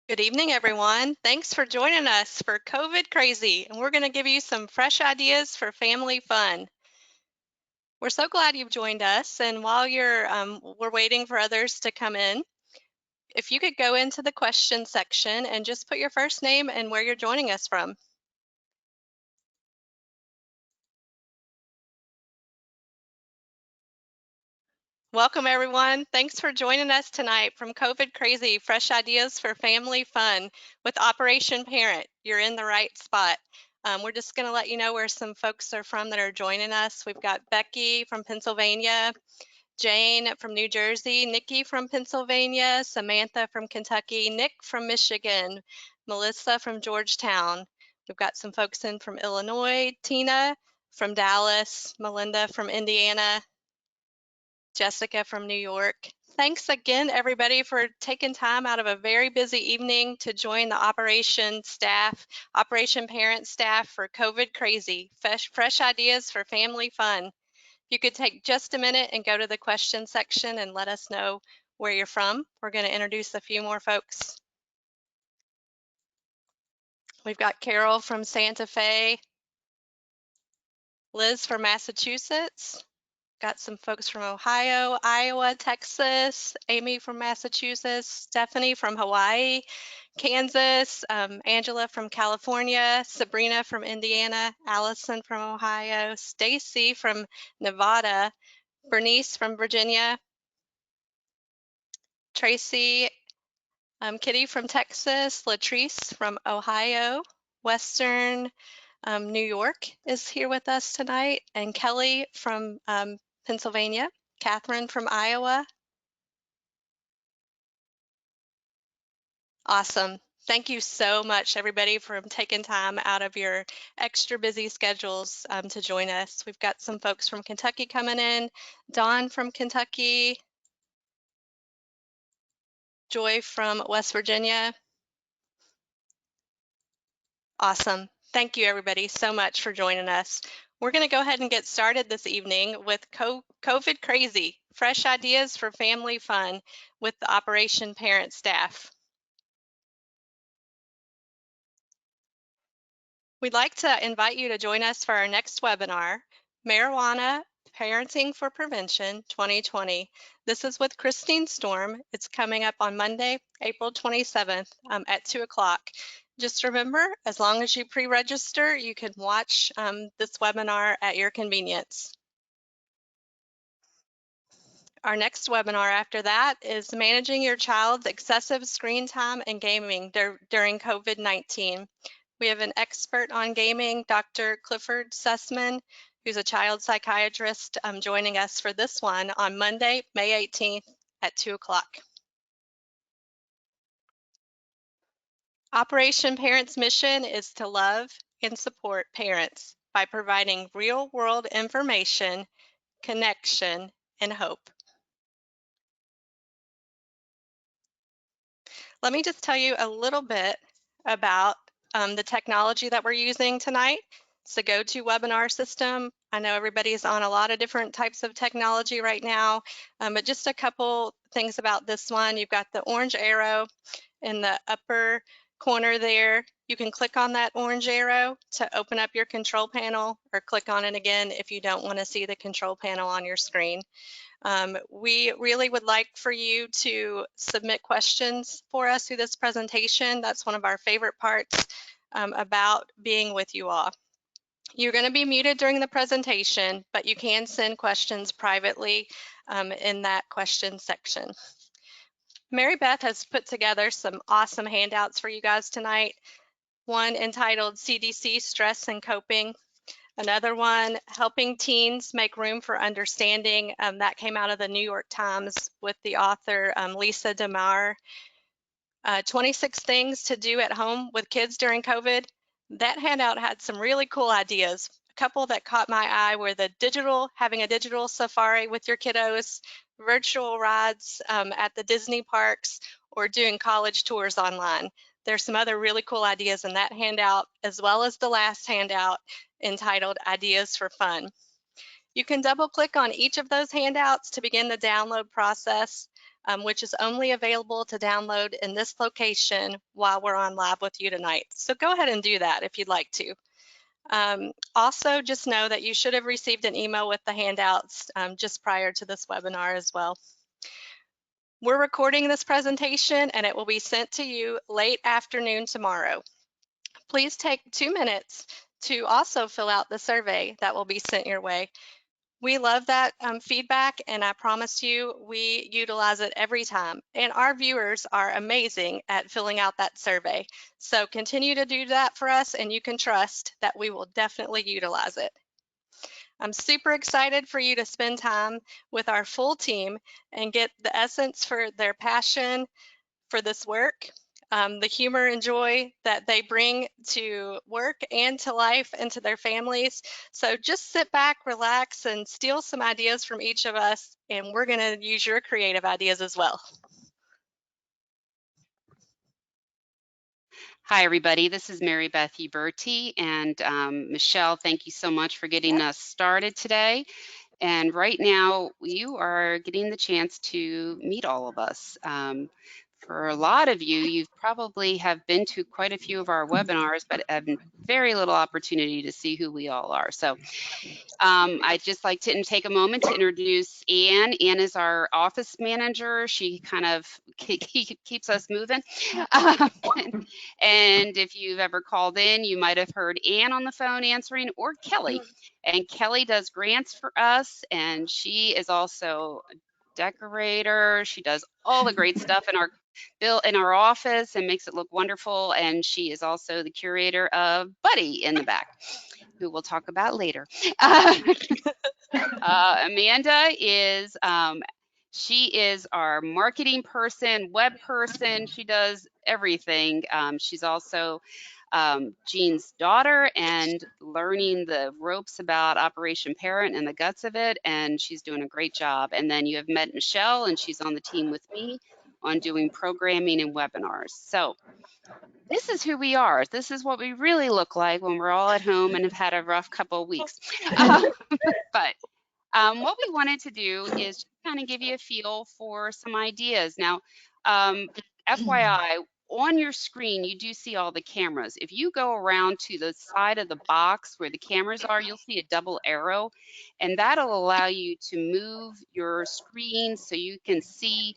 Good evening, everyone. Thanks for joining us for COVID Crazy, and we're going to give you some fresh ideas for family fun. We're so glad you've joined us, and while we're waiting for others to come in, if you could go into the question section and just put your first name and where you're joining us from. Welcome, everyone. Thanks for joining us tonight from COVID Crazy, Fresh Ideas for Family Fun with Operation Parent. You're in the right spot. We're just going to let you know where some folks are from that are joining us. We've got Becky from Pennsylvania, Jane from New Jersey, Nikki from Pennsylvania, Samantha from Kentucky, Nick from Michigan, Melissa from Georgetown. We've got some folks in from Illinois, Tina from Dallas, Melinda from Indiana, Jessica from New York. Thanks again, everybody, for taking time out of a very busy evening to join the Operation Parent staff for COVID Crazy, fresh ideas for family fun. If you could take just a minute and go to the question section and let us know where you're from. We're going to introduce a few more folks. We've got Carol from Santa Fe, Liz from Massachusetts, got some folks from Ohio, Iowa, Texas, Amy from Massachusetts, Stephanie from Hawaii, Kansas, Angela from California, Sabrina from Indiana, Allison from Ohio, Stacy from Nevada, Bernice from Virginia, Tracy, Kitty from Texas, Latrice from Ohio, Western New York is here with us tonight, and Kelly from Pennsylvania, Catherine from Iowa. Awesome. Thank you so much, everybody, for taking time out of your extra busy schedules to join us. We've got some folks from Kentucky coming in, Dawn from Kentucky, Joy from West Virginia. Awesome. Thank you, everybody, so much for joining us. We're going to go ahead and get started this evening with COVID Crazy, fresh ideas for family fun with the Operation Parent staff. We'd like to invite you to join us for our next webinar, Marijuana Parenting for Prevention 2020. This is with Christine Storm. It's coming up on Monday, April 27th at 2 o'clock. Just remember, as long as you pre-register, you can watch this webinar at your convenience. Our next webinar after that is Managing Your Child's Excessive Screen Time and Gaming During COVID-19. We have an expert on gaming, Dr. Clifford Sussman, who's a child psychiatrist, joining us for this one on Monday, May 18th at 2 o'clock. Operation Parent's mission is to love and support parents by providing real-world information, connection, and hope. Let me just tell you a little bit about the technology that we're using tonight. It's the GoToWebinar system. I know everybody's on a lot of different types of technology right now, but just a couple things about this one. You've got the orange arrow in the upper corner there. You can click on that orange arrow to open up your control panel, or click on it again if you don't want to see the control panel on your screen. We really would like for you to submit questions for us through this presentation. That's one of our favorite parts about being with you all. You're going to be muted during the presentation, but you can send questions privately in that question section. Mary Beth has put together some awesome handouts for you guys tonight. One entitled CDC Stress and Coping. Another one, Helping Teens Make Room for Understanding. That came out of the New York Times with the author Lisa DeMar. 26 Things to Do at Home with Kids During COVID. That handout had some really cool ideas. A couple that caught my eye were having a digital safari with your kiddos, virtual rides at the Disney parks, or doing college tours online. There's some other really cool ideas in that handout, as well as the last handout entitled Ideas for Fun. You can double click on each of those handouts to begin the download process. which is only available to download in this location while we're on live with you tonight. So go ahead and do that if you'd like to. Also, just know that you should have received an email with the handouts just prior to this webinar as well. We're recording this presentation and it will be sent to you late afternoon tomorrow. Please take 2 minutes to also fill out the survey that will be sent your way. We love that feedback, and I promise you we utilize it every time. And our viewers are amazing at filling out that survey. So continue to do that for us, and you can trust that we will definitely utilize it. I'm super excited for you to spend time with our full team and get the essence for their passion for this work, the humor and joy that they bring to work and to life and to their families. So just sit back, relax, and steal some ideas from each of us, and we're going to use your creative ideas as well. Hi, everybody. This is Mary Beth Uberti, and Michelle, thank you so much for getting us started today. And right now, you are getting the chance to meet all of us. For a lot of you, you probably have been to quite a few of our webinars, but have very little opportunity to see who we all are. So I'd just like to take a moment to introduce Anne. Anne is our office manager. She kind of keeps us moving. And if you've ever called in, you might have heard Anne on the phone answering, or Kelly. And Kelly does grants for us, and she is also a decorator. She does all the great stuff in our office and makes it look wonderful. And she is also the curator of Buddy in the back, who we'll talk about later. Amanda is she is our marketing person, web person. She does everything. She's also Jean's daughter and learning the ropes about Operation Parent and the guts of it, and she's doing a great job. And then you have met Michelle, and she's on the team with me on doing programming and webinars. So this is who we are. This is what we really look like when we're all at home and have had a rough couple of weeks. But what we wanted to do is just kind of give you a feel for some ideas. Now, FYI, on your screen, you do see all the cameras. If you go around to the side of the box where the cameras are, you'll see a double arrow, and that'll allow you to move your screen so you can see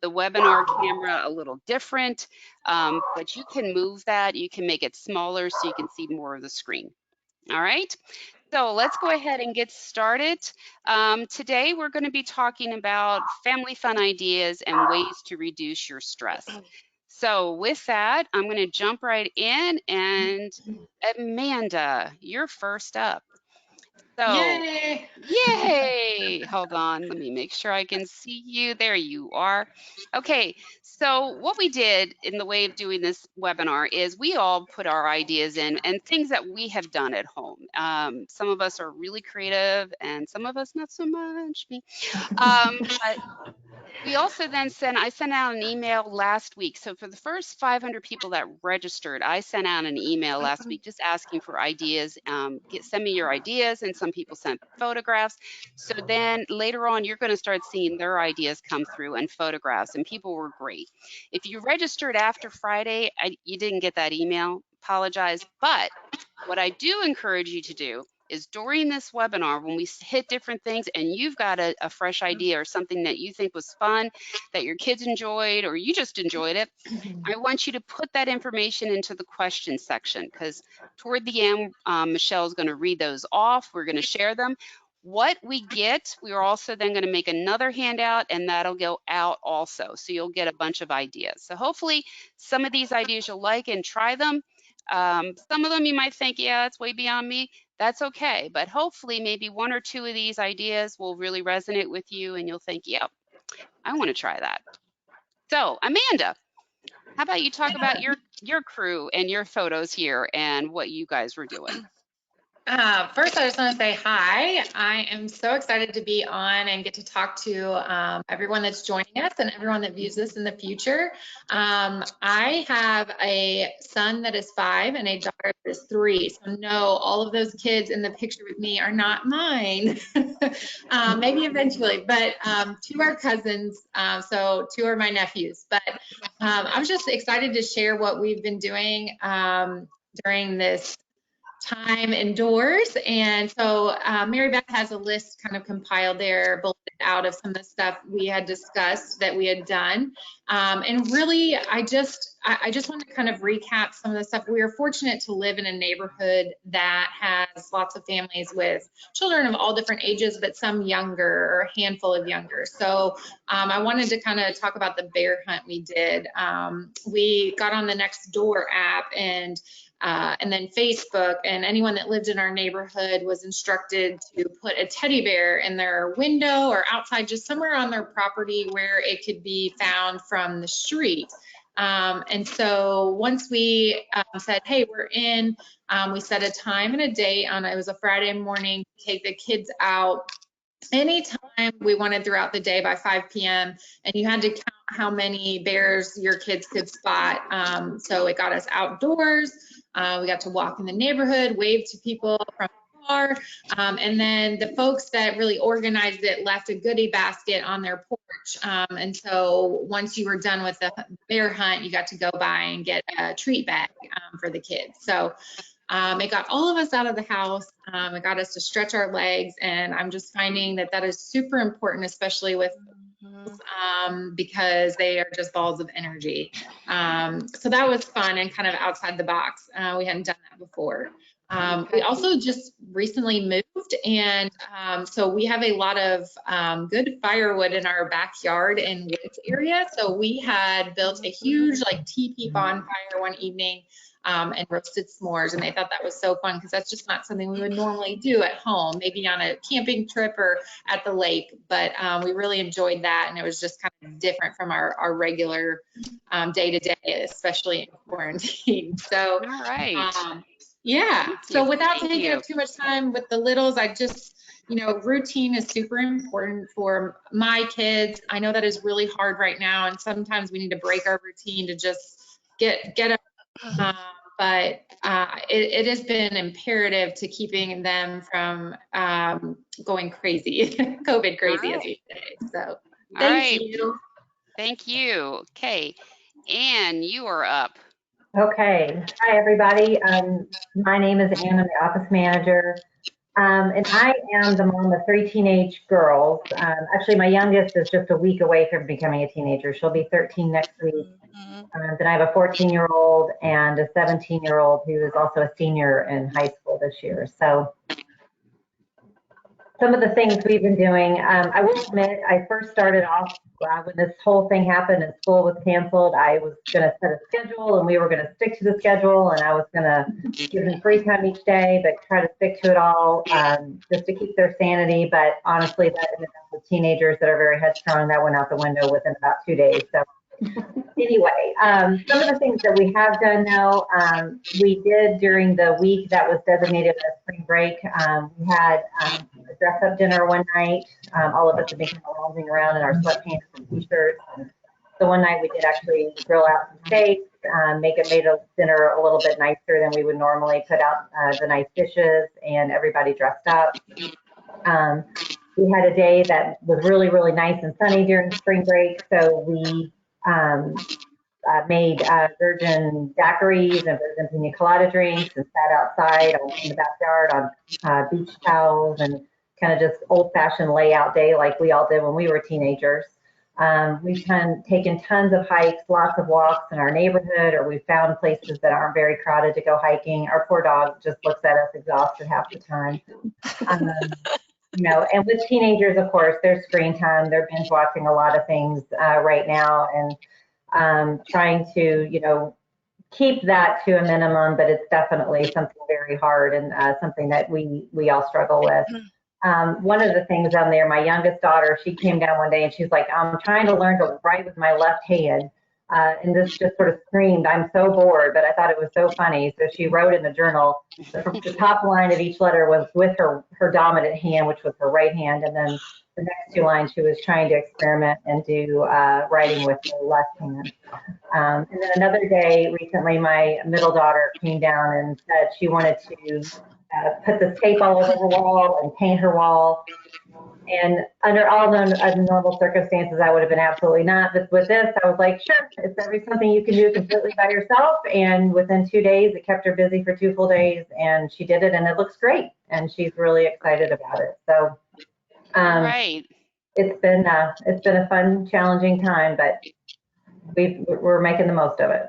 the webinar camera a little different, but you can move that. You can make it smaller so you can see more of the screen. All right. So let's go ahead and get started. Today, we're going to be talking about family fun ideas and ways to reduce your stress. So with that, I'm going to jump right in, and Amanda, you're first up. So, yay! Hold on, let me make sure I can see you. There you are. Okay, so what we did in the way of doing this webinar is we all put our ideas in and things that we have done at home. Some of us are really creative and some of us not so much. But we also then I sent out an email last week. So for the first 500 people that registered, I sent out an email last week just asking for ideas. Send me your ideas, and some people sent photographs. So then later on, you're going to start seeing their ideas come through and photographs, and people were great. If you registered after Friday, you didn't get that email, apologize. But what I do encourage you to do is during this webinar, when we hit different things and you've got a fresh idea or something that you think was fun, that your kids enjoyed, or you just enjoyed it, I want you to put that information into the question section, because toward the end, Michelle's going to read those off. We're going to share them. What we get, we are also then going to make another handout, and that'll go out also. So you'll get a bunch of ideas. So hopefully some of these ideas you'll like and try them. Some of them you might think, yeah, that's way beyond me. That's okay. But hopefully maybe one or two of these ideas will really resonate with you and you'll think, yep, I want to try that. So Amanda, how about you talk about your crew and your photos here and what you guys were doing? First, I just want to say hi. I am so excited to be on and get to talk to everyone that's joining us and everyone that views this in the future. I have a son that is 5 and a daughter that is 3. So no, all of those kids in the picture with me are not mine. Maybe eventually, but 2 are cousins, so 2 are my nephews. But I was just excited to share what we've been doing during this time indoors. And so Mary Beth has a list kind of compiled there, bulleted out of some of the stuff we had discussed that we had done. And really, I just want to kind of recap some of the stuff. We are fortunate to live in a neighborhood that has lots of families with children of all different ages, but some younger, or a handful of younger. So I wanted to kind of talk about the bear hunt we did. We got on the Nextdoor app and then Facebook, and anyone that lived in our neighborhood was instructed to put a teddy bear in their window or outside, just somewhere on their property where it could be found from the street. And so once we said, hey, we're in, we set a time and a date on, it was a Friday morning, to take the kids out anytime we wanted throughout the day by 5 p.m. and you had to count how many bears your kids could spot. So it got us outdoors. We got to walk in the neighborhood, wave to people from afar. And then the folks that really organized it left a goodie basket on their porch. And so once you were done with the bear hunt, you got to go by and get a treat bag for the kids. So it got all of us out of the house. It got us to stretch our legs, and I'm just finding that that is super important, especially with because they are just balls of energy. So that was fun and kind of outside the box. We hadn't done that before. We also just recently moved, and so we have a lot of good firewood in our backyard and woods area. So we had built a huge like teepee bonfire one evening and roasted s'mores, and they thought that was so fun because that's just not something we would normally do at home, maybe on a camping trip or at the lake. But we really enjoyed that, and it was just kind of different from our regular day-to-day, especially in quarantine. So All right. yeah, so without Thank taking you. up too much time with the littles, I just, routine is super important for my kids. I know that is really hard right now, and sometimes we need to break our routine to just get up. But it has been imperative to keeping them from going crazy, COVID All crazy, as right. we say. So All thank right. you. Thank you. Okay. Anne, you are up. Okay. Hi, everybody. My name is Ann. I'm the office manager. And I am the mom of 3 teenage girls. Actually, my youngest is just a week away from becoming a teenager. She'll be 13 next week. Then I have a 14-year-old and a 17-year-old who is also a senior in high school this year. So some of the things we've been doing, I will admit, I first started off when this whole thing happened and school was canceled. I was going to set a schedule and we were going to stick to the schedule, and I was going to give them free time each day, but try to stick to it all just to keep their sanity. But honestly, that ended up with teenagers that are very headstrong. That went out the window within about 2 days. So anyway, some of the things that we have done now, we did during the week that was designated as spring break. We had a dress-up dinner one night. All of us have been kind of lounging around in our sweatpants and t-shirts. And so one night we did actually grill out some steaks, made a dinner a little bit nicer than we would normally, put out the nice dishes, and everybody dressed up. We had a day that was really, really nice and sunny during spring break, so we made virgin daiquiris and virgin pina colada drinks and sat outside in the backyard on beach towels, and kind of just old-fashioned layout day like we all did when we were teenagers. We've taken tons of hikes, lots of walks in our neighborhood, or we found places that aren't very crowded to go hiking. Our poor dog just looks at us exhausted half the time. And with teenagers, of course, there's screen time. They're binge watching a lot of things right now, and trying to, keep that to a minimum, but it's definitely something very hard and something that we all struggle with. One of the things on there, my youngest daughter, she came down one day and she's like, I'm trying to learn to write with my left hand. And this just sort of screamed, "I'm so bored," but I thought it was so funny. So she wrote in the journal, the top line of each letter was with her dominant hand, which was her right hand, and then the next two lines she was trying to experiment and do writing with her left hand. And then another day recently, my middle daughter came down and said she wanted to put this tape all over her wall and paint her wall. And under all normal circumstances, I would have been absolutely not. But with this, I was like, sure, it's something you can do completely by yourself. And within 2 days, it kept her busy for 2 full days, and she did it, and it looks great. And she's really excited about it. So Right. it's been a fun, challenging time, but we're making the most of it.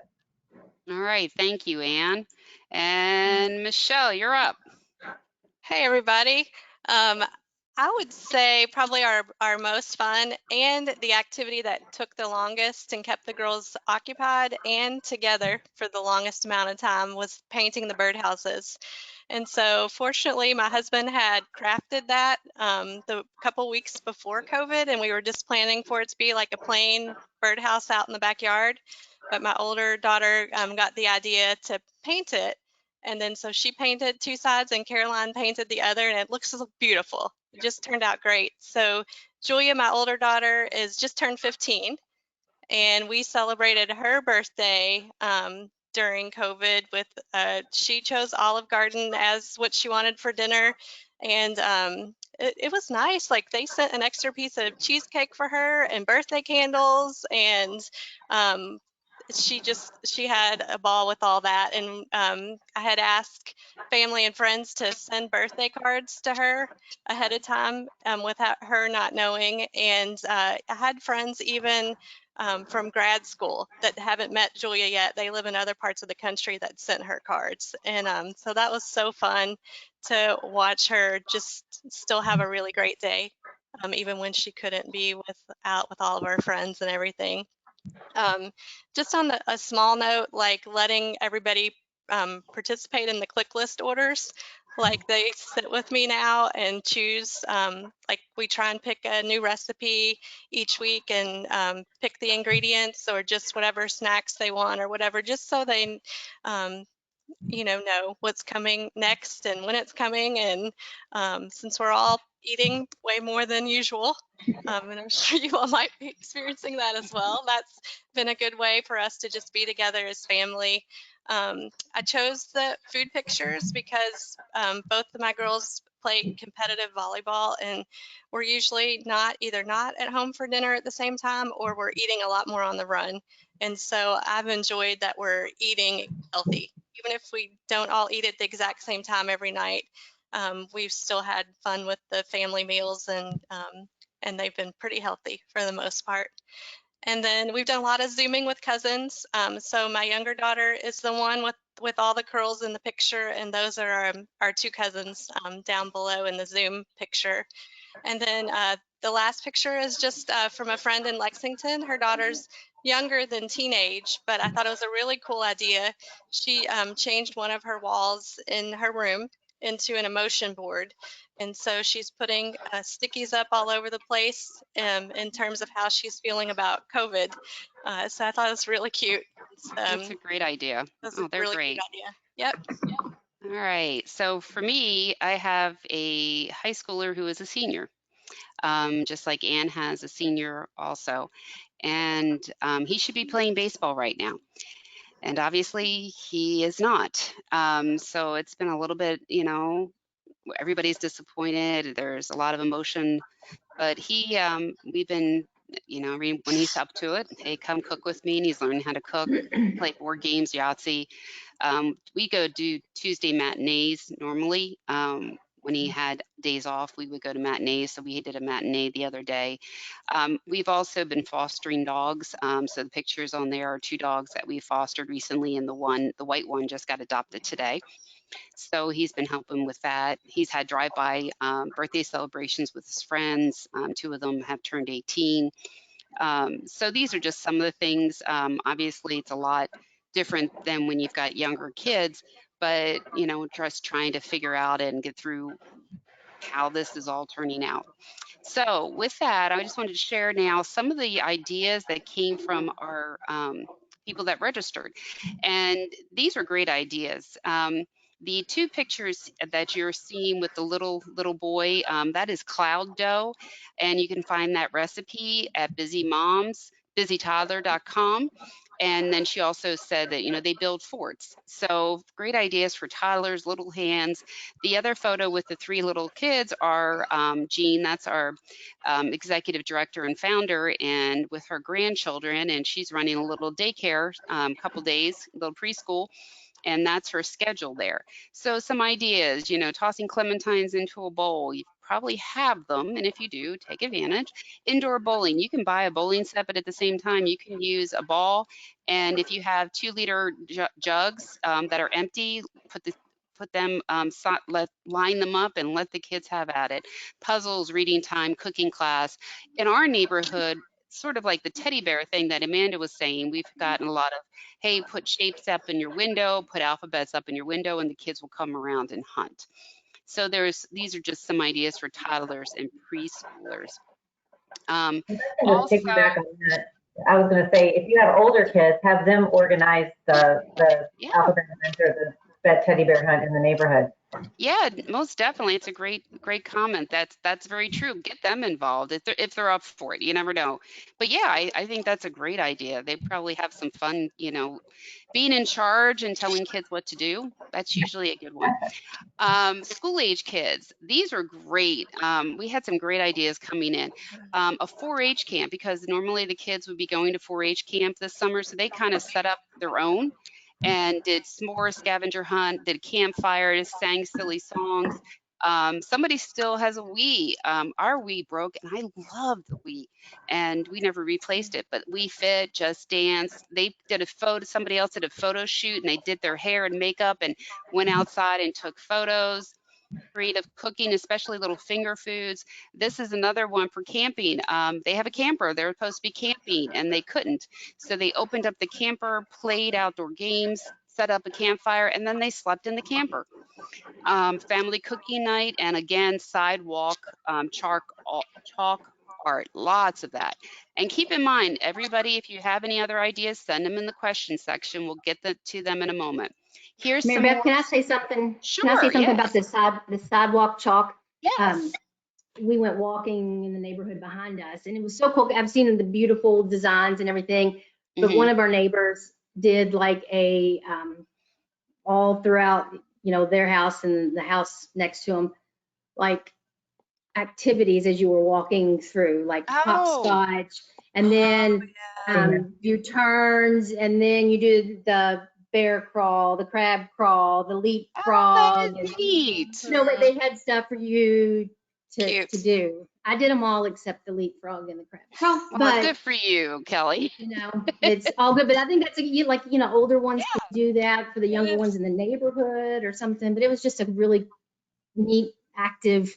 All right. Thank you, Anne. And Michelle, you're up. Hey, everybody. I would say probably our most fun and the activity that took the longest and kept the girls occupied and together for the longest amount of time was painting the birdhouses. And so fortunately, my husband had crafted that the couple weeks before COVID, and we were just planning for it to be like a plain birdhouse out in the backyard. But my older daughter got the idea to paint it. And then so she painted 2 sides and Caroline painted the other, and it looks beautiful. It just turned out great. So Julia, my older daughter, is just turned 15, and we celebrated her birthday during COVID with, she chose Olive Garden as what she wanted for dinner. And it was nice. Like they sent an extra piece of cheesecake for her and birthday candles. And she had a ball with all that. And I had asked family and friends to send birthday cards to her ahead of time without her not knowing. And I had friends even from grad school that haven't met Julia yet. They live in other parts of the country that sent her cards. And so that was so fun to watch her just still have a really great day, even when she couldn't be out with all of our friends and everything. Just on a small note, like letting everybody participate in the click list orders. Like they sit with me now and choose, like we try and pick a new recipe each week and pick the ingredients or just whatever snacks they want or whatever, just so they um, know what's coming next and when it's coming. And since we're all eating way more than usual, and I'm sure you all might be experiencing that as well, that's been a good way for us to just be together as family. I chose the food pictures because both of my girls play competitive volleyball, and we're usually either not at home for dinner at the same time, or we're eating a lot more on the run. And so I've enjoyed that we're eating healthy. Even if we don't all eat at the exact same time every night, we've still had fun with the family meals, and they've been pretty healthy for the most part. And then we've done a lot of Zooming with cousins. So my younger daughter is the one with all the curls in the picture, and those are our 2 cousins down below in the Zoom picture. And then the last picture is just from a friend in Lexington. Her daughter's younger than teenage, but I thought it was a really cool idea. She changed one of her walls in her room into an emotion board. And so she's putting stickies up all over the place in terms of how she's feeling about COVID. So I thought it was really cute. That's a great idea. That's Oh, a they're really cute great. idea. Yep. All right. So for me, I have a high schooler who is a senior, just like Anne has a senior also. And he should be playing baseball right now. And obviously he is not. So it's been a little bit, everybody's disappointed. There's a lot of emotion, but we've been, when he's up to it, hey, come cook with me. And he's learning how to cook, play board games, Yahtzee. We go do Tuesday matinees normally. When he had days off, we would go to matinees. So we did a matinee the other day. We've also been fostering dogs. So the pictures on there are 2 dogs that we fostered recently, and the white one just got adopted today. So he's been helping with that. He's had drive-by birthday celebrations with his friends. 2 of them have turned 18. So these are just some of the things. Obviously, it's a lot different than when you've got younger kids, but just trying to figure out and get through how this is all turning out. So with that, I just wanted to share now some of the ideas that came from our people that registered. And these are great ideas. The two pictures that you're seeing with the little boy, that is cloud dough. And you can find that recipe at busytoddler.com. And then she also said that, you know, they build forts. So great ideas for toddlers, little hands. The other photo with the three little kids are Jean, that's our executive director and founder, and with her grandchildren, and she's running a little daycare, couple days, little preschool, and that's her schedule there. So some ideas, you know, tossing clementines into a bowl. You probably have them, and if you do, take advantage. Indoor bowling, you can buy a bowling set, but at the same time, you can use a ball. And if you have 2-liter jugs that are empty, put them, line them up and let the kids have at it. Puzzles, reading time, cooking class. In our neighborhood, sort of like the teddy bear thing that Amanda was saying, we've gotten a lot of, hey, put shapes up in your window, put alphabets up in your window, and the kids will come around and hunt. So these are just some ideas for toddlers and preschoolers. I'm going to Also, piggyback on that. I was going to say, if you have older kids, have them organize the yeah, alphabet hunt or the pet teddy bear hunt in the neighborhood. yeah, most definitely. It's a great comment. That's very true. Get them involved if they're up for it. You never know. But yeah, I think that's a great idea. They probably have some fun, you know, being in charge and telling kids what to do. That's usually a good one. School age kids, these are great. We had some great ideas coming in. A 4-H camp, because normally the kids would be going to 4-H camp this summer, so they kind of set up their own and did s'more scavenger hunt, did campfires, sang silly songs. Somebody still has a Wii. Our Wii broke, and I love the Wii, and we never replaced it. But Wii Fit, Just Dance, they did a photo. Somebody else did a photo shoot, and they did their hair and makeup and went outside and took photos. Creative cooking, especially little finger foods. This is another one for camping. They have a camper. They were supposed to be camping and they couldn't. So they opened up the camper, played outdoor games, set up a campfire, and then they slept in the camper. Family cooking night, and again, sidewalk chalk art, lots of that. And keep in mind, everybody, if you have any other ideas, send them in the question section. We'll get to them in a moment. Here's Mary some Beth, more. can I say something? Sure, Can I say something yes. about the sidewalk chalk? Yes. We went walking in the neighborhood behind us, and it was so cool. I've seen the beautiful designs and everything, but one of our neighbors did like a all throughout, you know, their house and the house next to them, like activities as you were walking through, like hopscotch, and then you turns, and then you do the bear crawl, the crab crawl, the leapfrog. That is neat. You know, they had stuff for you to Cute. do. I did them all except the leapfrog and the crab crawl. Well, But good for you, Kelly. you know, it's all good. But I think that's like, you know, older ones can do that for the younger ones in the neighborhood or something. But it was just a really neat, active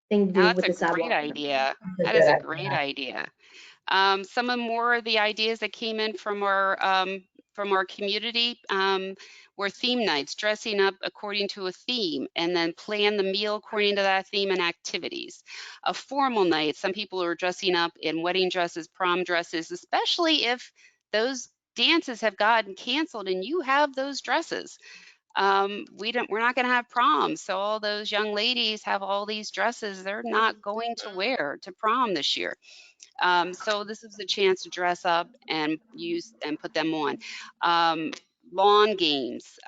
thing to do Now, with the that's a sidewalk. great idea. That is a great idea. Some of more of the ideas that came in from our community were theme nights, dressing up according to a theme, and then plan the meal according to that theme and activities. A formal night, some people are dressing up in wedding dresses, prom dresses, especially if those dances have gotten canceled and you have those dresses. We're not going to have prom, so all those young ladies have all these dresses they're not going to wear to prom this year. So this is a chance to dress up and use and put them on. Lawn games,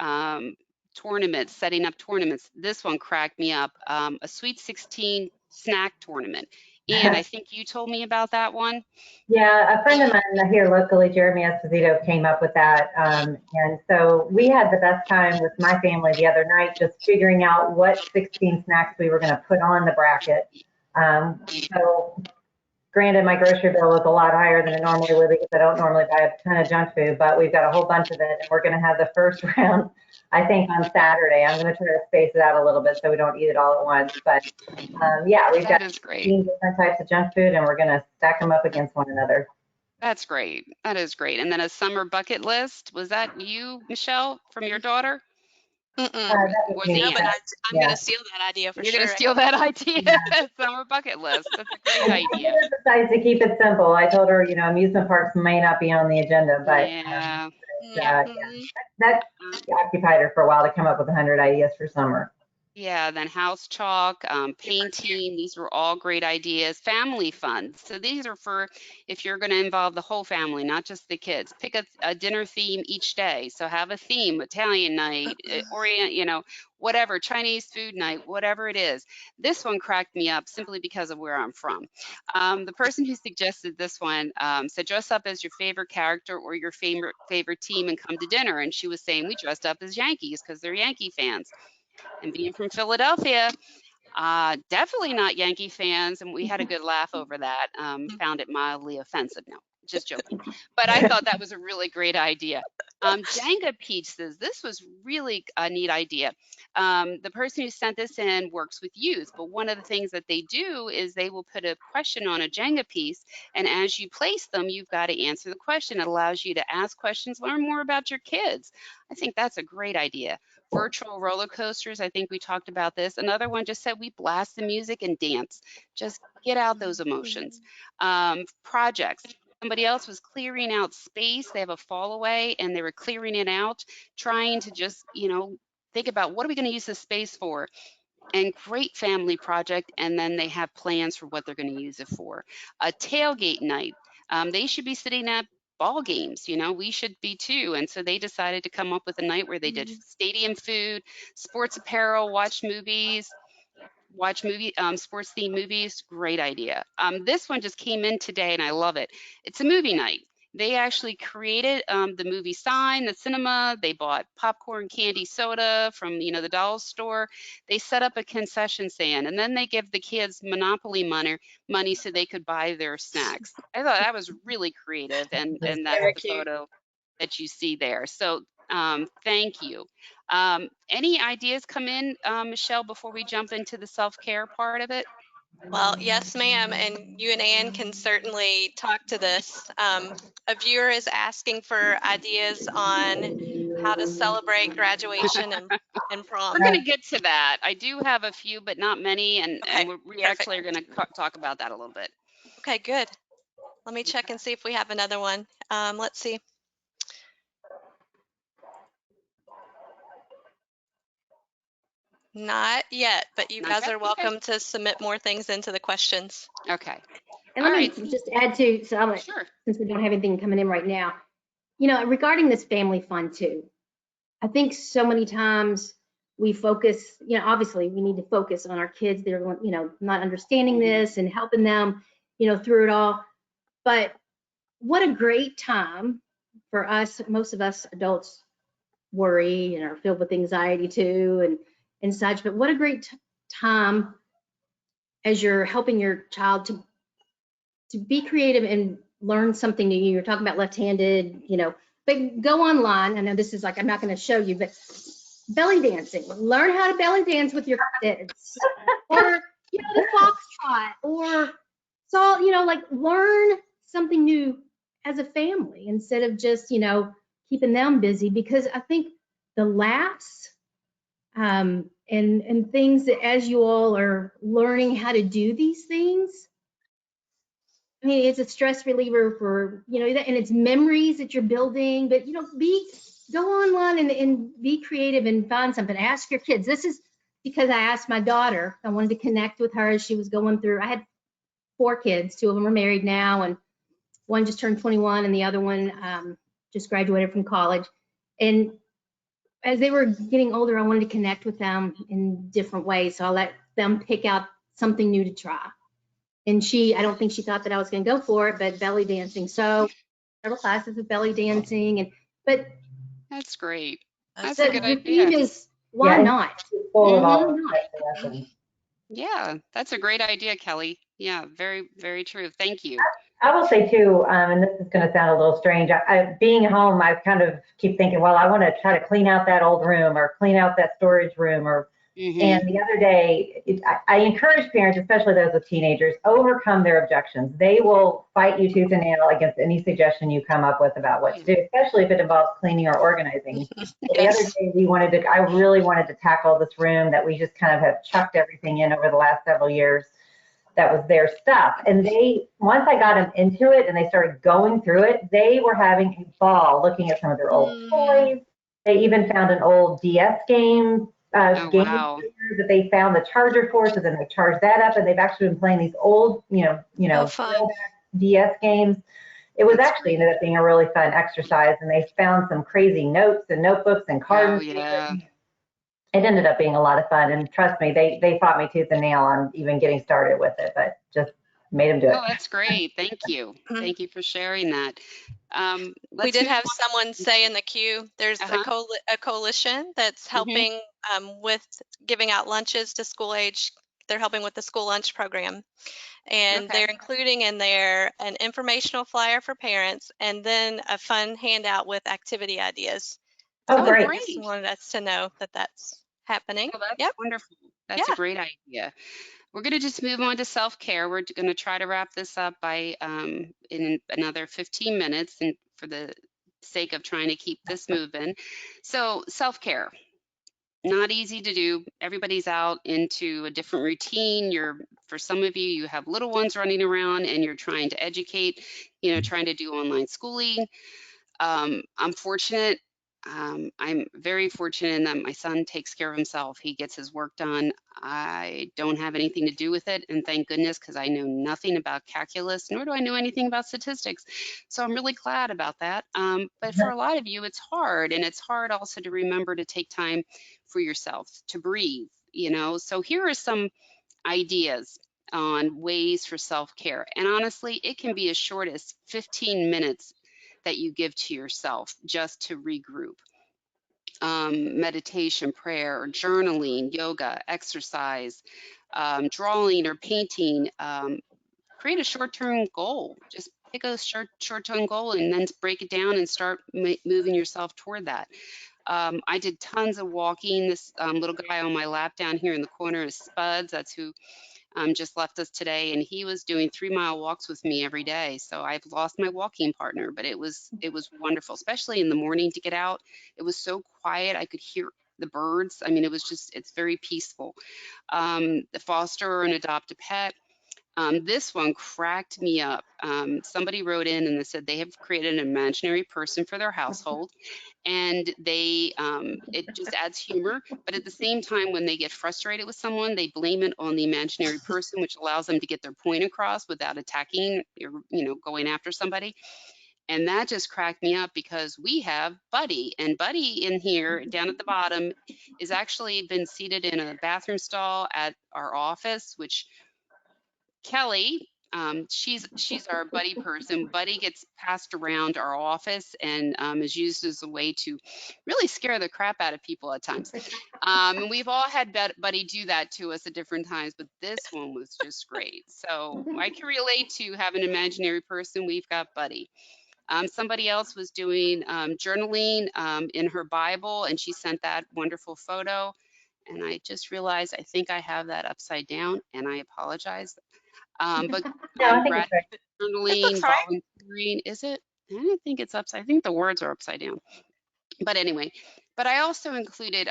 tournaments, setting up tournaments. This one cracked me up. A Sweet 16 snack tournament. And I think you told me about that one. Yeah, a friend of mine here locally, Jeremy Esposito, came up with that. And so we had the best time with my family the other night, just figuring out what 16 snacks we were going to put on the bracket. So granted, my grocery bill was a lot higher than it normally would because I don't normally buy a ton of junk food, but we've got a whole bunch of it, and we're going to have the first round, I think, on Saturday. I'm going to try to space it out a little bit so we don't eat it all at once. But yeah, we've got 15 different types of junk food, and we're going to stack them up against one another. That's great. That is great. And then a summer bucket list. Was that you, Michelle, from your daughter? Mm-mm. That was Was me. No, but Ian. I'm Yeah. going to steal that idea for You're sure. going to steal that idea. Yeah. Summer bucket list. That's a great I idea. did emphasize to keep it simple. I told her, you know, amusement parks may not be on the agenda, but Yeah. Mhm. that occupied her for a while to come up with 100 ideas for summer. Yeah, then house chalk, painting, these were all great ideas. Family fun. So these are for if you're going to involve the whole family, not just the kids. Pick a dinner theme each day. So have a theme, Italian night, Orient, you know, whatever, Chinese food night, whatever it is. This one cracked me up simply because of where I'm from. The person who suggested this one said dress up as your favorite character or your favorite team and come to dinner. And she was saying we dressed up as Yankees because they're Yankee fans. And being from Philadelphia, definitely not Yankee fans, and we had a good laugh over that. Found it mildly offensive. No, just joking. But I thought that was a really great idea. Jenga pieces. This was really a neat idea. The person who sent this in works with youth, but one of the things that they do is they will put a question on a Jenga piece, and as you place them, you've got to answer the question. It allows you to ask questions, learn more about your kids. I think that's a great idea. Virtual roller coasters, I think we talked about this. Another one just said we blast the music and dance. Just get out those emotions. Projects. Somebody else was clearing out space. They have a fall away and they were clearing it out, trying to just, you know, think about what are we going to use this space for? And great family project. And then they have plans for what they're going to use it for. A tailgate night. They should be sitting at ball games, you know, we should be too. And so they decided to come up with a night where they did stadium food, sports apparel, sports themed movies. Great idea. This one just came in today and I love it. It's a movie night. They actually created the movie sign, the cinema. They bought popcorn, candy, soda from, you know, the doll store. They set up a concession stand and then they give the kids Monopoly money so they could buy their snacks. I thought that was really creative, and that's Very the cute. photo that you see there. So thank you. Any ideas come in, Michelle, before we jump into the self-care part of it? Well, yes, ma'am, and you and Ann can certainly talk to this. A viewer is asking for ideas on how to celebrate graduation and prom. We're going to get to that. I do have a few, but not many, and Okay, we perfect. actually are going to talk about that a little bit. Okay, good. Let me check and see if we have another one. Let's see. Not yet, but you Not guys yet? are welcome to submit more things into the questions. Okay. And All let me right. just add to, Sure. since we don't have anything coming in right now, you know, regarding this family fun too, I think so many times we focus, you know, obviously we need to focus on our kids. They're, you know, not understanding this and helping them, you know, through it all. But what a great time for us. Most of us adults worry and are filled with anxiety too and such. But what a great time as you're helping your child to be creative and learn something new. You're talking about left-handed, you know, but go online. I know this is like, I'm not going to show you, but belly dancing. Learn how to belly dance with your kids. Or, you know, the foxtrot, or so, you know, like learn something new as a family instead of just, you know, keeping them busy, because I think the laughs and things that as you all are learning how to do these things, I mean, it's a stress reliever for, you know, and it's memories that you're building, but, you know, go online and be creative and find something. Ask your kids. This is because I asked my daughter, I wanted to connect with her as she was going through, I had 4 kids, 2 of them are married now, and one just turned 21 and the other one just graduated from college. And as they were getting older, I wanted to connect with them in different ways. So I let them pick out something new to try. And I don't think she thought that I was going to go for it, but belly dancing. So several classes of belly dancing, but That's great. That's the a good theme idea. is, why not? Full of all Why those not? types of lessons. Yeah, that's a great idea, Kelly. Yeah, very, very true. Thank you. I will say too, and this is going to sound a little strange. Being home, I kind of keep thinking, well, I want to try to clean out that old room or clean out that storage room or Mm-hmm. And the other day, I encourage parents, especially those with teenagers, overcome their objections. They will fight you tooth and nail against any suggestion you come up with about what to do, especially if it involves cleaning or organizing. The other Yes. day, I really wanted to tackle this room that we just kind of have chucked everything in over the last several years that was their stuff. And once I got them into it and they started going through it, they were having a ball looking at some of their old toys. They even found an old DS game Oh, game wow. that they found the charger for, so then they charged that up, and they've actually been playing these old, Oh, fun. DS games. It was That's actually ended up being a really fun exercise, and they found some crazy notes and notebooks and cards. Oh, yeah. It ended up being a lot of fun, and trust me, they fought me tooth and nail on even getting started with it, but just made them do it. Oh, that's great. Thank you. Thank you for sharing that. We Let's did move have on. someone say in the queue, there's a coalition that's helping with giving out lunches to school age. They're helping with the school lunch program. And Okay. they're including in there an informational flyer for parents and then a fun handout with activity ideas. Oh, So great. they just wanted us to know that that's happening. Well, that's Yep. wonderful. That's a Yeah. great idea. We're going to just move on to self-care. We're going to try to wrap this up by in another 15 minutes, and for the sake of trying to keep this moving. So self-care, not easy to do. Everybody's out into a different routine. For some of you, you have little ones running around and you're trying to educate, trying to do online schooling. I'm fortunate. I'm very fortunate in that my son takes care of himself. He gets his work done. I don't have anything to do with it, and thank goodness, because I know nothing about calculus, nor do I know anything about statistics. So I'm really glad about that. But for a lot of you, it's hard, and it's hard also to remember to take time for yourself, to breathe. So here are some ideas on ways for self-care, and honestly, it can be as short as 15 minutes that you give to yourself just to regroup. Meditation, prayer, journaling, yoga, exercise, drawing or painting. Create a short-term goal. Just pick a short-term goal and then break it down and start moving yourself toward that. I did tons of walking. This little guy on my lap down here in the corner is Spuds. That's who just left us today, and he was doing 3-mile walks with me every day. So I've lost my walking partner, but it was wonderful, especially in the morning to get out. It was so quiet. I could hear the birds. I mean, it's very peaceful. Foster and adopt a pet. This one cracked me up. Somebody wrote in and they said they have created an imaginary person for their household, and it just adds humor. But at the same time, when they get frustrated with someone, they blame it on the imaginary person, which allows them to get their point across without attacking or going after somebody. And that just cracked me up because we have Buddy, and Buddy in here down at the bottom is actually been seated in a bathroom stall at our office, which Kelly, she's our buddy person. Buddy gets passed around our office and is used as a way to really scare the crap out of people at times. And we've all had Buddy do that to us at different times, but this one was just great. So I can relate to have an imaginary person. We've got Buddy. Somebody else was doing journaling in her Bible, and she sent that wonderful photo. And I just realized I think I have that upside down, and I apologize. But No, I think it's right. This looks journaling, right. volunteering, is it? I don't think it's upside. I think the words are upside down. But anyway, but I also included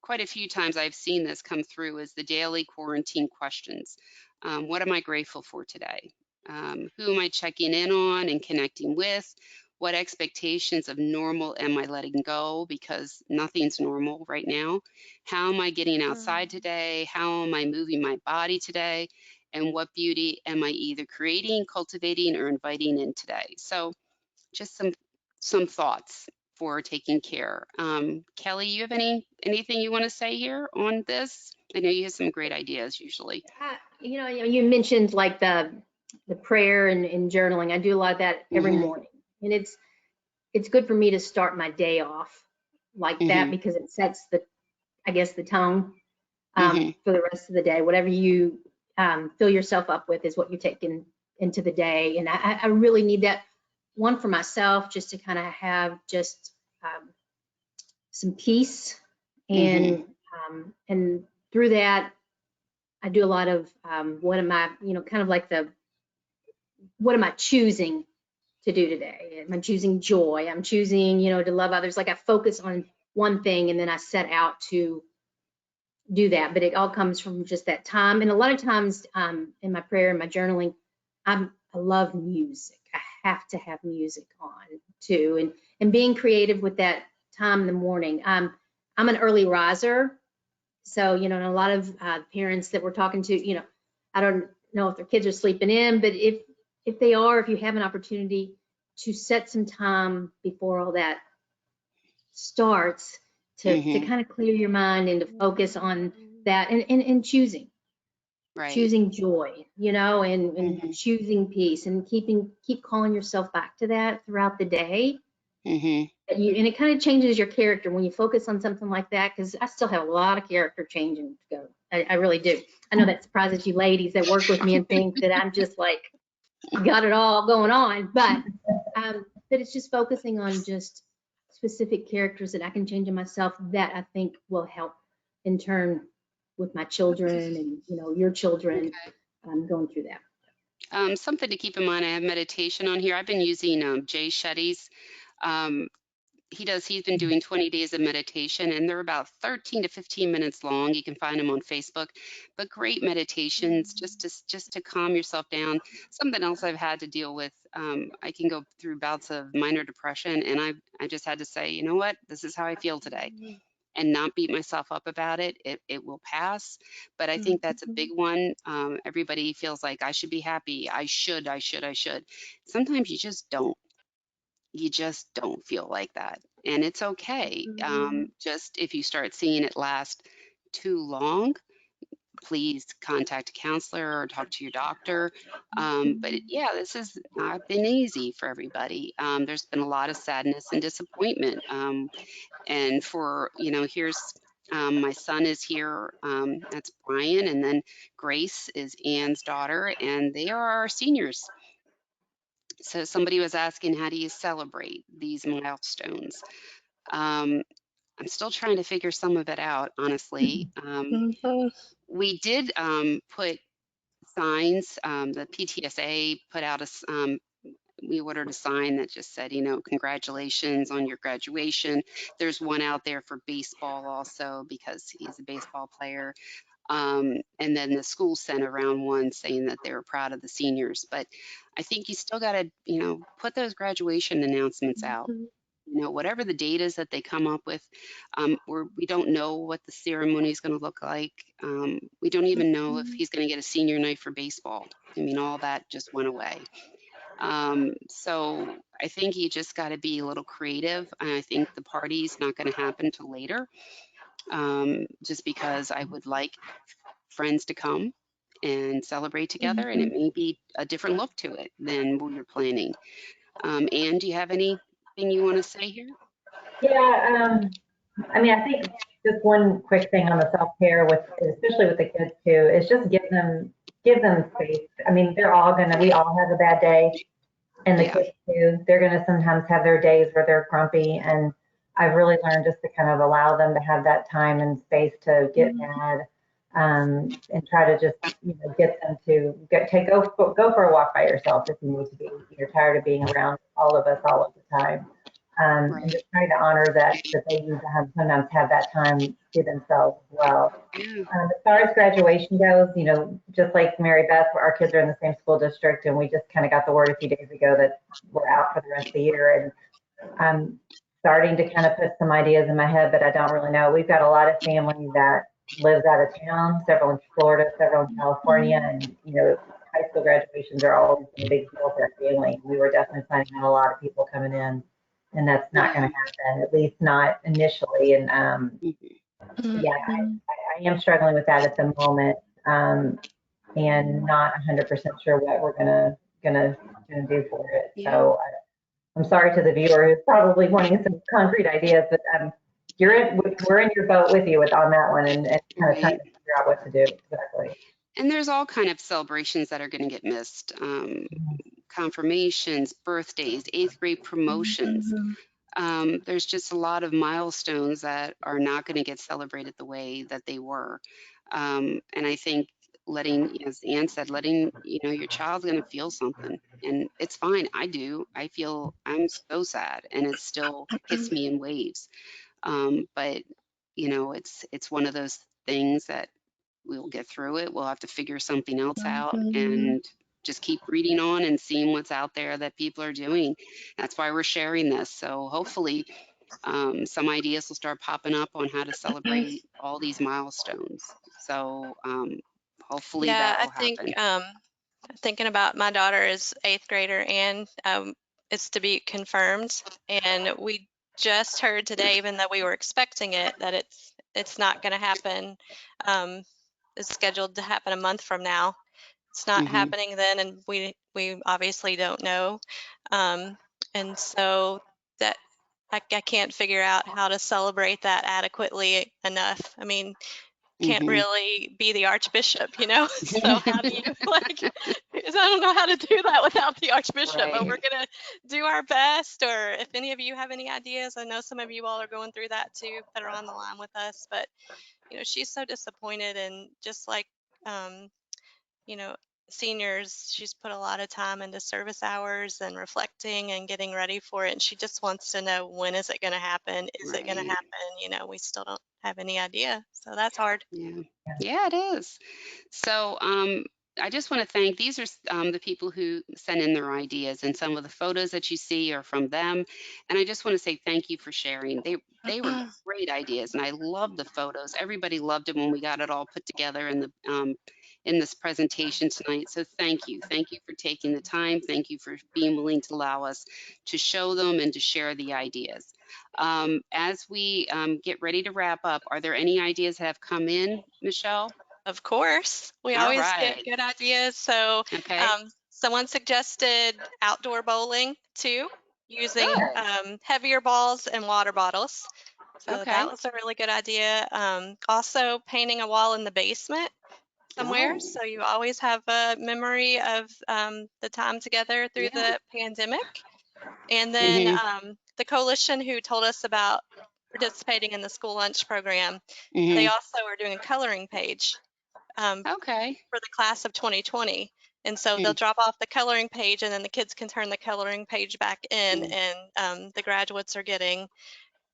quite a few times I've seen this come through is the daily quarantine questions. What am I grateful for today? Who am I checking in on and connecting with? What expectations of normal am I letting go because nothing's normal right now? How am I getting outside today? How am I moving my body today? And what beauty am I either creating, cultivating, or inviting in today? So just some thoughts for taking care. Kelly, you have anything you want to say here on this? I know you have some great ideas usually. You mentioned like the prayer and journaling. I do a lot of that every morning, and it's good for me to start my day off like that because it sets the tone for the rest of the day. Whatever you fill yourself up with is what you're taking into the day, and I really need that one for myself just to kind of have just some peace and through that, I do a lot of what am I, kind of like what am I choosing to do today? Am I choosing joy? I'm choosing, to love others. Like I focus on one thing and then I set out to do that. But it all comes from just that time. And a lot of times in my prayer and my journaling, I love music. I have to have music on too. And being creative with that time in the morning. I'm an early riser. So, and a lot of parents that we're talking to, I don't know if their kids are sleeping in, but if they are, if you have an opportunity to set some time before all that starts to kind of clear your mind and to focus on that and choosing joy, and choosing peace and keep calling yourself back to that throughout the day. And it kind of changes your character when you focus on something like that, because I still have a lot of character changing to go. I really do. I know that surprises you ladies that work with me and think that I'm just like got it all going on, but it's just focusing on just specific characters that I can change in myself that I think will help in turn with my children and your children going through that. Something to keep in mind, I have meditation on here. I've been using Jay Shetty's. He's been doing 20 days of meditation, and they're about 13 to 15 minutes long. You can find them on Facebook, but great meditations just to calm yourself down. Something else I've had to deal with, I can go through bouts of minor depression, and I just had to say, you know what, this is how I feel today, and not beat myself up about it. It will pass, but I think that's a big one. Everybody feels like I should be happy. I should. Sometimes you just don't. You just don't feel like that. And it's okay. Just if you start seeing it last too long, please contact a counselor or talk to your doctor. Yeah, this has not been easy for everybody. There's been a lot of sadness and disappointment. And here's my son is here. That's Brian. And then Grace is Ann's daughter, and they are our seniors. So somebody was asking, how do you celebrate these milestones? I'm still trying to figure some of it out, honestly. We did put signs. The PTSA put out we ordered a sign that just said, congratulations on your graduation. There's one out there for baseball also, because he's a baseball player. And then the school sent around one saying that they were proud of the seniors. But I think you still got to, put those graduation announcements out. Whatever the date is that they come up with, we don't know what the ceremony is going to look like. We don't even know if he's going to get a senior night for baseball. I mean, all that just went away. So I think you just got to be a little creative. And I think the party's not going to happen till later. Just because I would like friends to come and celebrate together, and it may be a different look to it than what you're planning. Anne, do you have anything you want to say here? Yeah, I mean, I think just one quick thing on the self-care, especially with the kids too, is just give them space. I mean, we all have a bad day, and the kids too. They're gonna sometimes have their days where they're grumpy, and I've really learned just to kind of allow them to have that time and space to get mad, and try to just get them to go for a walk by yourself if you need to be. You're tired of being around all of us all of the time. And just trying to honor that they need to sometimes have that time to themselves as well. As far as graduation goes, just like Mary Beth, our kids are in the same school district, and we just kind of got the word a few days ago that we're out for the rest of the year. And I'm starting to kind of put some ideas in my head, but I don't really know. We've got a lot of family that lives out of town, several in Florida, several in California, and high school graduations are always a big deal for our family. We were definitely planning on a lot of people coming in. And that's not going to happen, at least not initially. And yeah, I am struggling with that at the moment, and not 100% sure what we're gonna do for it. So I'm sorry to the viewer who's probably wanting some concrete ideas, but we're in your boat with you on that one, and kind of trying to figure out what to do exactly. And there's all kind of celebrations that are going to get missed. Confirmations, birthdays, 8th grade promotions. There's just a lot of milestones that are not going to get celebrated the way that they were. And I think letting, as Ann said, letting, your child's going to feel something, and it's fine. I do. I feel I'm so sad, and it still hits me in waves. But it's one of those things that we'll get through it. We'll have to figure something else out and just keep reading on and seeing what's out there that people are doing. That's why we're sharing this. So hopefully some ideas will start popping up on how to celebrate all these milestones. So hopefully Yeah, that I will think happen. thinking about my daughter is 8th grader and it's to be confirmed. And we just heard today, even though we were expecting it, that it's not going to happen. It's scheduled to happen a month from now. It's not Hmm. happening then, and we obviously don't know. Um, and so that I can't figure out how to celebrate that adequately enough. I mean, can't Hmm. really be the archbishop, you know? So how do you like, I don't know how to do that without the archbishop, but Right. we're gonna do our best. Or if any of you have any ideas, I know some of you all are going through that too that are on the line with us, but she's so disappointed, and just like you know, seniors, she's put a lot of time into service hours and reflecting and getting ready for it. And she just wants to know, when is it going to happen? Is it going to Right. happen? We still don't have any idea. So that's hard. Yeah. Yeah, it is. So I just want to thank, these are the people who sent in their ideas, and some of the photos that you see are from them. And I just want to say thank you for sharing. They were great ideas, and I love the photos. Everybody loved it when we got it all put together in this presentation tonight. So thank you. Thank you for taking the time. Thank you for being willing to allow us to show them and to share the ideas. As we get ready to wrap up, are there any ideas that have come in, Michelle? Of course, we All always get right. good ideas. So Okay. someone suggested outdoor bowling too, using Good. heavier balls and water bottles. So that Okay. was a really good idea. Also painting a wall in the basement somewhere, Oh. so you always have a memory of the time together through Yeah. the pandemic. And then Mhm. the coalition who told us about participating in the school lunch program, they Mhm. also are doing a coloring page Okay. for the class of 2020. And so they'll Mm. drop off the coloring page, and then the kids can turn the coloring page back in, Mm. and the graduates are getting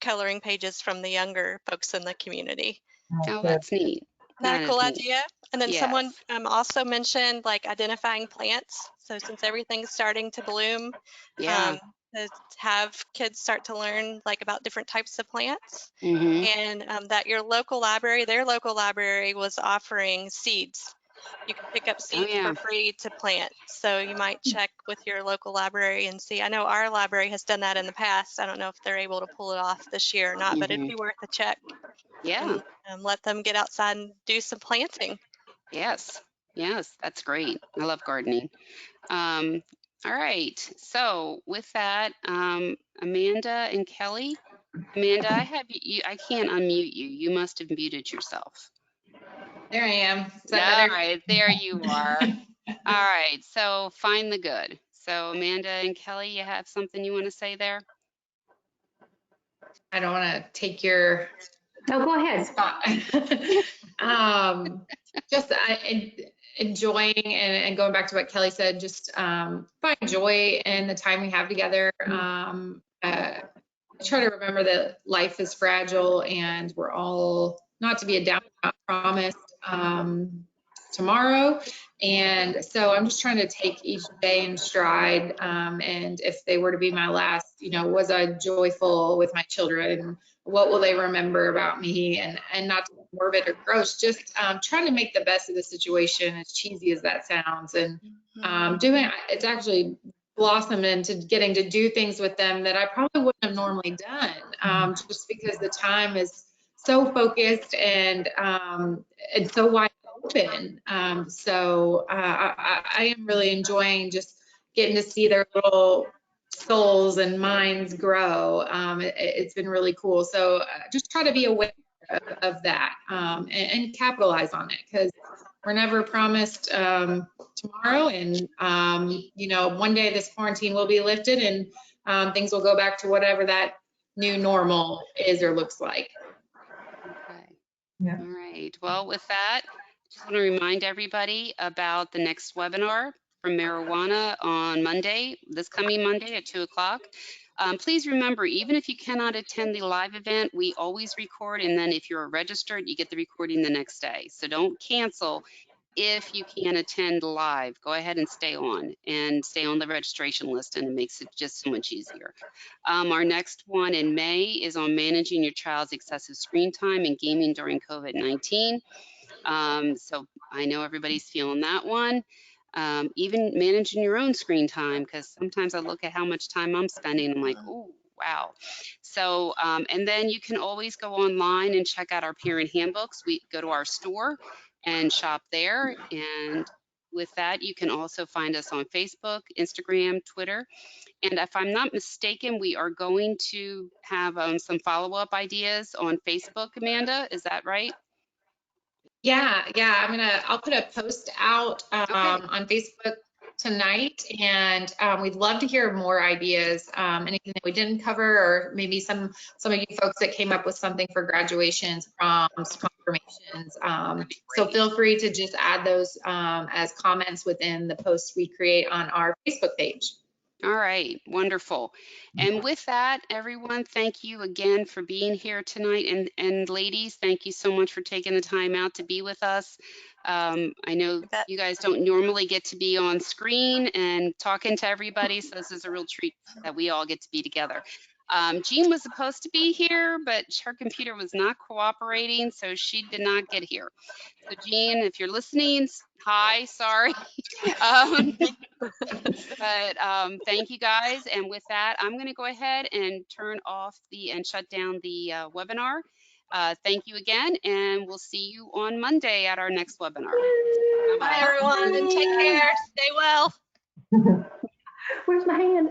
coloring pages from the younger folks in the community. Oh, that's neat. Not a That is cool neat. idea? And then Yes. someone also mentioned like identifying plants. So since everything's starting to bloom, Yeah. um, to have kids start to learn like about different types of plants, Mhm. and that your local library, their local library was offering seeds. You can pick up Oh seeds yeah. for free to plant. So you might check with your local library and see. I know our library has done that in the past. I don't know if they're able to pull it off this year or not, but it'd Mhm. be worth a check, Yeah. and let them get outside and do some planting. Yes. Yes. That's great. I love gardening. Um. All right. So with that, Amanda and Kelly. Amanda, I have you. I can't unmute you. You must have muted yourself. There I am. Is that All better? right, there you are. All right, so find the good. So Amanda and Kelly, you have something you want to say there? I don't want to take your No, go ahead. spot. Just enjoying and going back to what Kelly said, just find joy in the time we have together. Try to remember that life is fragile and we're all not to be a down, not promised tomorrow. And so I'm just trying to take each day in stride. And if they were to be my last, was I joyful with my children? What will they remember about me? And not to be morbid or gross, just trying to make the best of the situation, as cheesy as that sounds. And it's actually blossomed into getting to do things with them that I probably wouldn't have normally done, just because the time is so focused and so wide open. So I am really enjoying just getting to see their little souls and minds grow. It's been really cool. So just try to be aware of that, and capitalize on it, because we're never promised tomorrow. And, one day this quarantine will be lifted and things will go back to whatever that new normal is or looks like. Okay. Yeah. All right. Well, with that, just want to remind everybody about the next webinar from marijuana on Monday, this coming Monday at 2 o'clock. Please remember, even if you cannot attend the live event, we always record, and then if you're registered, you get the recording the next day. So don't cancel if you can't attend live. Go ahead and stay on the registration list, and it makes it just so much easier. Our next one in May is on managing your child's excessive screen time and gaming during COVID-19. So I know everybody's feeling that one. Even managing your own screen time, because sometimes I look at how much time I'm spending, I'm like, oh, wow. So, and then you can always go online and check out our parent handbooks. We go to our store and shop there. And with that, you can also find us on Facebook, Instagram, Twitter. And if I'm not mistaken, we are going to have some follow-up ideas on Facebook, Amanda. Is that right? Yeah, I'll put a post out Okay. on Facebook tonight, and we'd love to hear more ideas, anything that we didn't cover, or maybe some of you folks that came up with something for graduations, proms, confirmations. So feel free to just add those as comments within the posts we create on our Facebook page. All right, wonderful. And with that, everyone, thank you again for being here tonight. And ladies, thank you so much for taking the time out to be with us. I know you guys don't normally get to be on screen and talking to everybody, so this is a real treat that we all get to be together. Jean was supposed to be here, but her computer was not cooperating, so she did not get here. So Jean, if you're listening, hi, sorry. But thank you guys. And with that, I'm going to go ahead and turn off and shut down the webinar. Thank you again, and we'll see you on Monday at our next webinar. Bye, everyone, and take care. Stay well. Where's my hand?